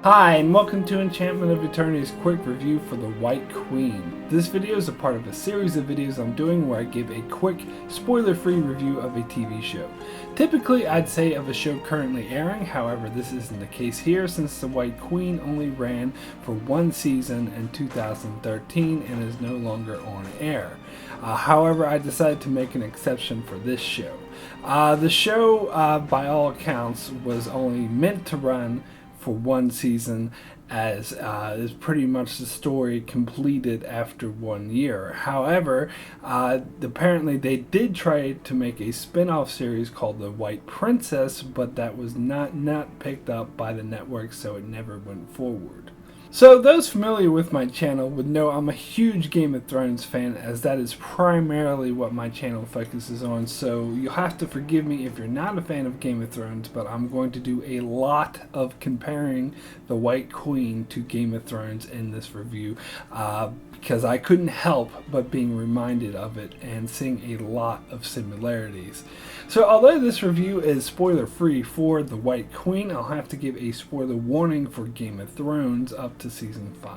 Hi, and welcome to Enchantment of Eternity's quick review for the White Queen. This video is a part of a series of videos I'm doing where I give a quick, spoiler-free review of a TV show. Typically, I'd say of a show currently airing, however this isn't the case here since the White Queen only ran for one season in 2013 and is no longer on air. However, I decided to make an exception for this show. The show, by all accounts, was only meant to run for one season, as is pretty much the story completed after 1 year. However, apparently they did try to make a spin-off series called The White Princess, but that was not picked up by the network, so it never went forward. So those familiar with my channel would know I'm a huge Game of Thrones fan, as that is primarily what my channel focuses on, so you'll have to forgive me if you're not a fan of Game of Thrones, but I'm going to do a lot of comparing the White Queen to Game of Thrones in this review, because I couldn't help but being reminded of it and seeing a lot of similarities. So although this review is spoiler free for the White Queen, I'll have to give a spoiler warning for Game of Thrones up to season 5.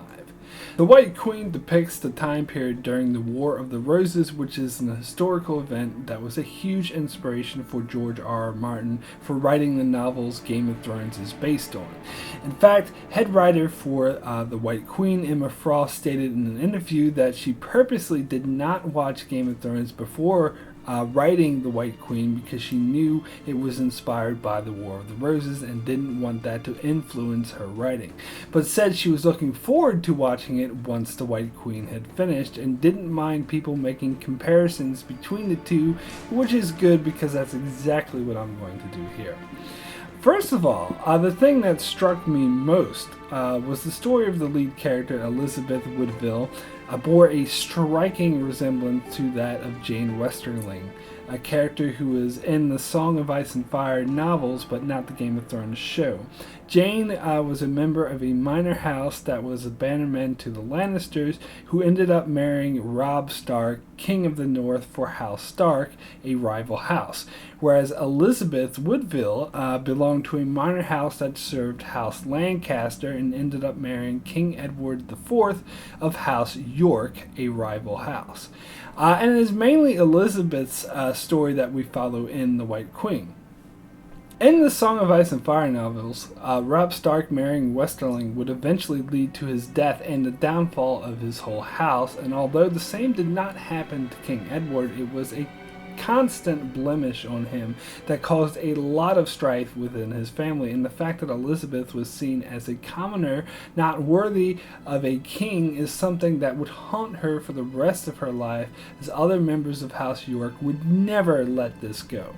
The White Queen depicts the time period during the War of the Roses, which is an historical event that was a huge inspiration for George R.R. Martin for writing the novels Game of Thrones is based on. In fact, head writer for The White Queen, Emma Frost, stated in an interview that she purposely did not watch Game of Thrones before writing The White Queen because she knew it was inspired by the War of the Roses and didn't want that to influence her writing, but said she was looking forward to watching it once The White Queen had finished and didn't mind people making comparisons between the two, which is good because that's exactly what I'm going to do here. First of all, the thing that struck me most was the story of the lead character, Elizabeth Woodville, bore a striking resemblance to that of Jane Westerling, a character who was in the Song of Ice and Fire novels but not the Game of Thrones show. Jane was a member of a minor house that was a bannerman to the Lannisters, who ended up marrying Robb Stark, King of the North, for House Stark, a rival house, whereas Elizabeth Woodville belonged to a minor house that served House Lancaster and ended up marrying King Edward IV of House York, a rival house. And it is mainly Elizabeth's story that we follow in The White Queen. In the Song of Ice and Fire novels, Robb Stark marrying Westerling would eventually lead to his death and the downfall of his whole house, and although the same did not happen to King Edward, it was a constant blemish on him that caused a lot of strife within his family, and the fact that Elizabeth was seen as a commoner not worthy of a king is something that would haunt her for the rest of her life, as other members of House York would never let this go.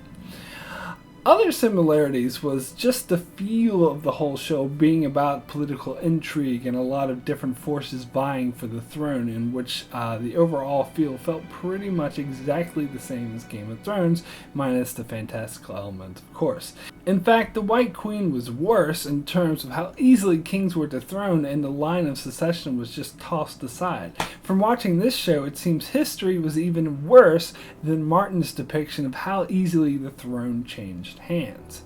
Other similarities was just the feel of the whole show being about political intrigue and a lot of different forces vying for the throne, in which the overall feel felt pretty much exactly the same as Game of Thrones, minus the fantastical element, of course. In fact, the White Queen was worse in terms of how easily kings were dethroned and the line of succession was just tossed aside. From watching this show, it seems history was even worse than Martin's depiction of how easily the throne changed hands.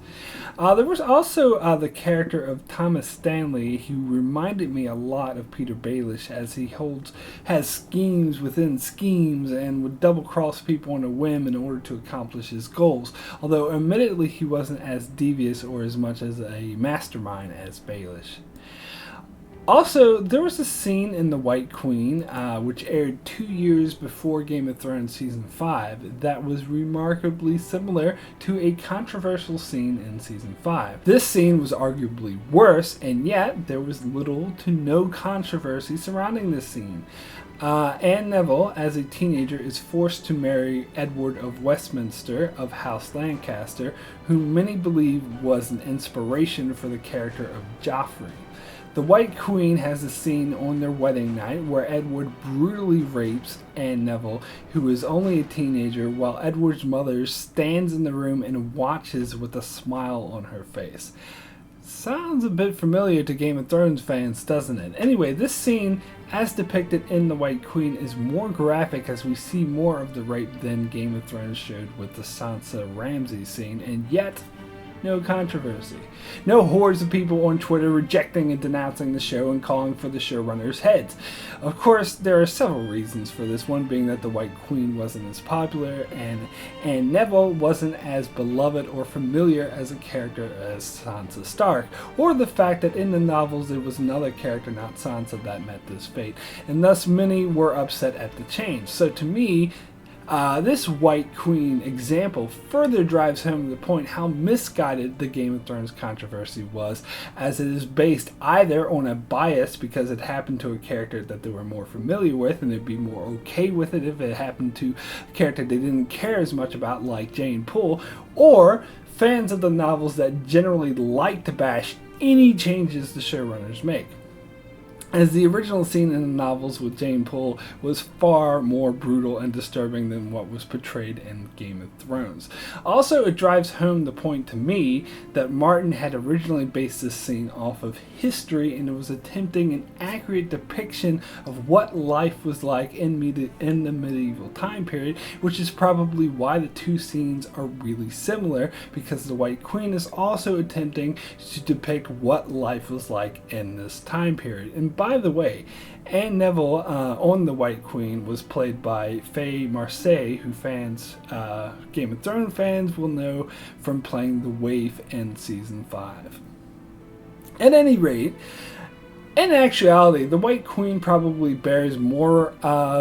There was also the character of Thomas Stanley, who reminded me a lot of Peter Baelish, as he has schemes within schemes and would double-cross people on a whim in order to accomplish his goals, although admittedly he wasn't as devious or as much as a mastermind as Baelish. Also, there was a scene in The White Queen, which aired 2 years before Game of Thrones Season 5, that was remarkably similar to a controversial scene in Season 5. This scene was arguably worse, and yet there was little to no controversy surrounding this scene. Anne Neville, as a teenager, is forced to marry Edward of Westminster of House Lancaster, whom many believe was an inspiration for the character of Joffrey. The White Queen has a scene on their wedding night where Edward brutally rapes Anne Neville, who is only a teenager, while Edward's mother stands in the room and watches with a smile on her face. Sounds a bit familiar to Game of Thrones fans, doesn't it? Anyway, this scene, as depicted in The White Queen, is more graphic as we see more of the rape than Game of Thrones showed with the Sansa Ramsay scene, and yet no controversy. No hordes of people on Twitter rejecting and denouncing the show and calling for the showrunners' heads. Of course, there are several reasons for this, one being that the White Queen wasn't as popular and Neville wasn't as beloved or familiar as a character as Sansa Stark, or the fact that in the novels it was another character, not Sansa, that met this fate, and thus many were upset at the change. So to me, this White Queen example further drives home the point how misguided the Game of Thrones controversy was, as it is based either on a bias because it happened to a character that they were more familiar with and they'd be more okay with it if it happened to a character they didn't care as much about, like Jane Poole, or fans of the novels that generally like to bash any changes the showrunners make, as the original scene in the novels with Jane Poole was far more brutal and disturbing than what was portrayed in Game of Thrones. Also, it drives home the point to me that Martin had originally based this scene off of history and was attempting an accurate depiction of what life was like in the medieval time period, which is probably why the two scenes are really similar, because the White Queen is also attempting to depict what life was like in this time period. And by the way, Anne Neville on the White Queen was played by Faye Marseille, who Game of Thrones fans will know from playing the Waif in Season 5. At any rate, in actuality, the White Queen probably bears more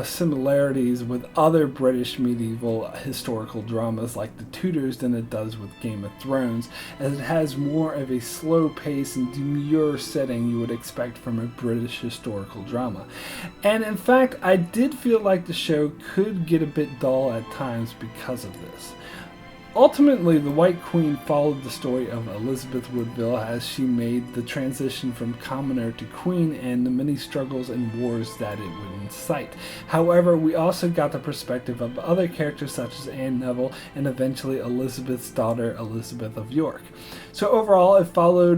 similarities with other British medieval historical dramas like The Tudors than it does with Game of Thrones, as it has more of a slow pace and demure setting you would expect from a British historical drama. And in fact, I did feel like the show could get a bit dull at times because of this. Ultimately, the White Queen followed the story of Elizabeth Woodville as she made the transition from commoner to queen and the many struggles and wars that it would incite. However, we also got the perspective of other characters such as Anne Neville and eventually Elizabeth's daughter, Elizabeth of York. So overall, it followed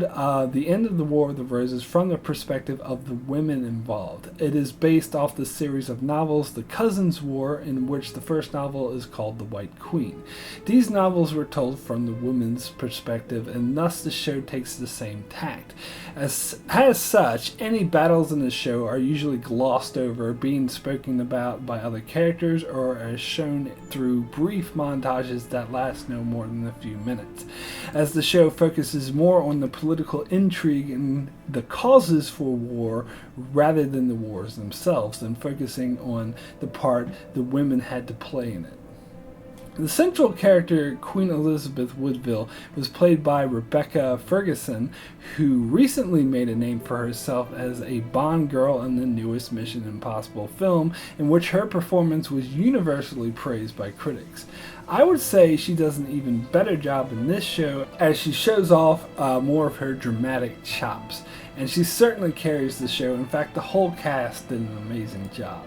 the end of the War of the Roses from the perspective of the women involved. It is based off the series of novels The Cousins' War, in which the first novel is called The White Queen. These novels were told from the women's perspective, and thus the show takes the same tact. As such, any battles in the show are usually glossed over, being spoken about by other characters, or are shown through brief montages that last no more than a few minutes, as the show focuses more on the political intrigue and the causes for war rather than the wars themselves, and focusing on the part the women had to play in it. The central character, Queen Elizabeth Woodville, was played by Rebecca Ferguson, who recently made a name for herself as a Bond girl in the newest Mission Impossible film, in which her performance was universally praised by critics. I would say she does an even better job in this show, as she shows off more of her dramatic chops, and she certainly carries the show. In fact, the whole cast did an amazing job.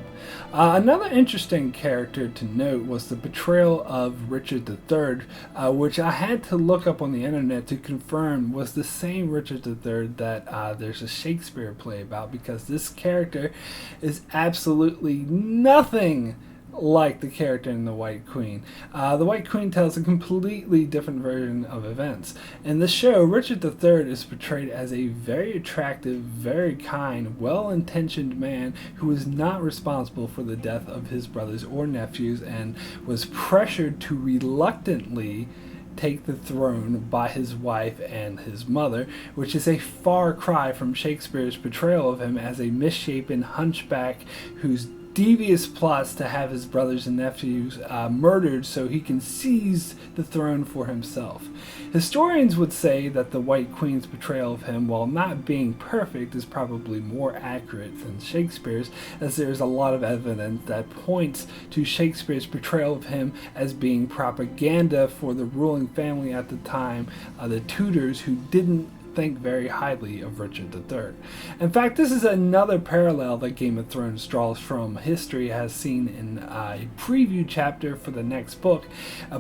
Another interesting character to note was the portrayal of Richard III, which I had to look up on the internet to confirm was the same Richard III that there's a Shakespeare play about, because this character is absolutely nothing like the character in The White Queen. The White Queen tells a completely different version of events. In the show, Richard III is portrayed as a very attractive, very kind, well-intentioned man who was not responsible for the death of his brothers or nephews and was pressured to reluctantly take the throne by his wife and his mother, which is a far cry from Shakespeare's portrayal of him as a misshapen hunchback whose devious plots to have his brothers and nephews murdered so he can seize the throne for himself. Historians would say that the White Queen's portrayal of him, while not being perfect, is probably more accurate than Shakespeare's, as there is a lot of evidence that points to Shakespeare's portrayal of him as being propaganda for the ruling family at the time, the Tudors, who didn't think very highly of Richard III. In fact, this is another parallel that Game of Thrones draws from history, as seen in a preview chapter for the next book.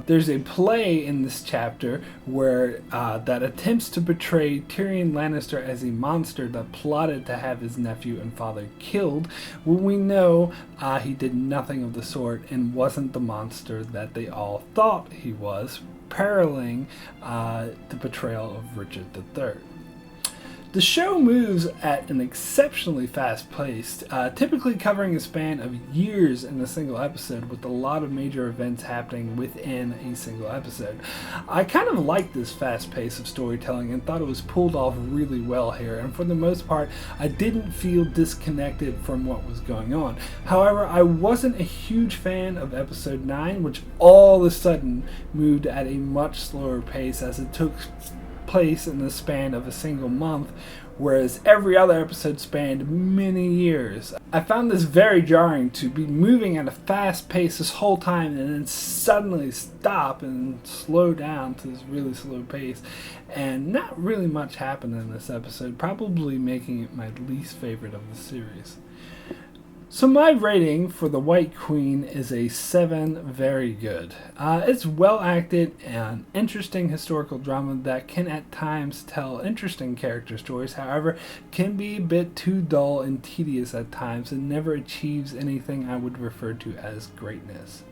There's a play in this chapter where that attempts to portray Tyrion Lannister as a monster that plotted to have his nephew and father killed, when we know he did nothing of the sort and wasn't the monster that they all thought he was, paralleling the portrayal of Richard III. The show moves at an exceptionally fast pace, typically covering a span of years in a single episode, with a lot of major events happening within a single episode. I kind of liked this fast pace of storytelling and thought it was pulled off really well here, and for the most part I didn't feel disconnected from what was going on. However, I wasn't a huge fan of episode 9, which all of a sudden moved at a much slower pace as it took place in the span of a single month, whereas every other episode spanned many years. I found this very jarring, to be moving at a fast pace this whole time and then suddenly stop and slow down to this really slow pace, and not really much happened in this episode, probably making it my least favorite of the series. So my rating for The White Queen is a 7, very good. It's well acted and interesting historical drama that can at times tell interesting character stories, however, can be a bit too dull and tedious at times and never achieves anything I would refer to as greatness.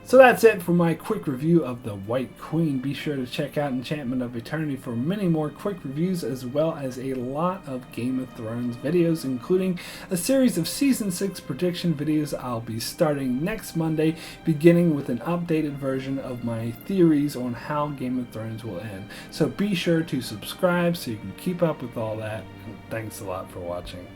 So that's it for my quick review of The White Queen. Be sure to check out Enchantment of Eternity for many more quick reviews, as well as a lot of Game of Thrones videos, including a series of Season 6 prediction videos I'll be starting next Monday, beginning with an updated version of my theories on how Game of Thrones will end. So be sure to subscribe so you can keep up with all that, and thanks a lot for watching.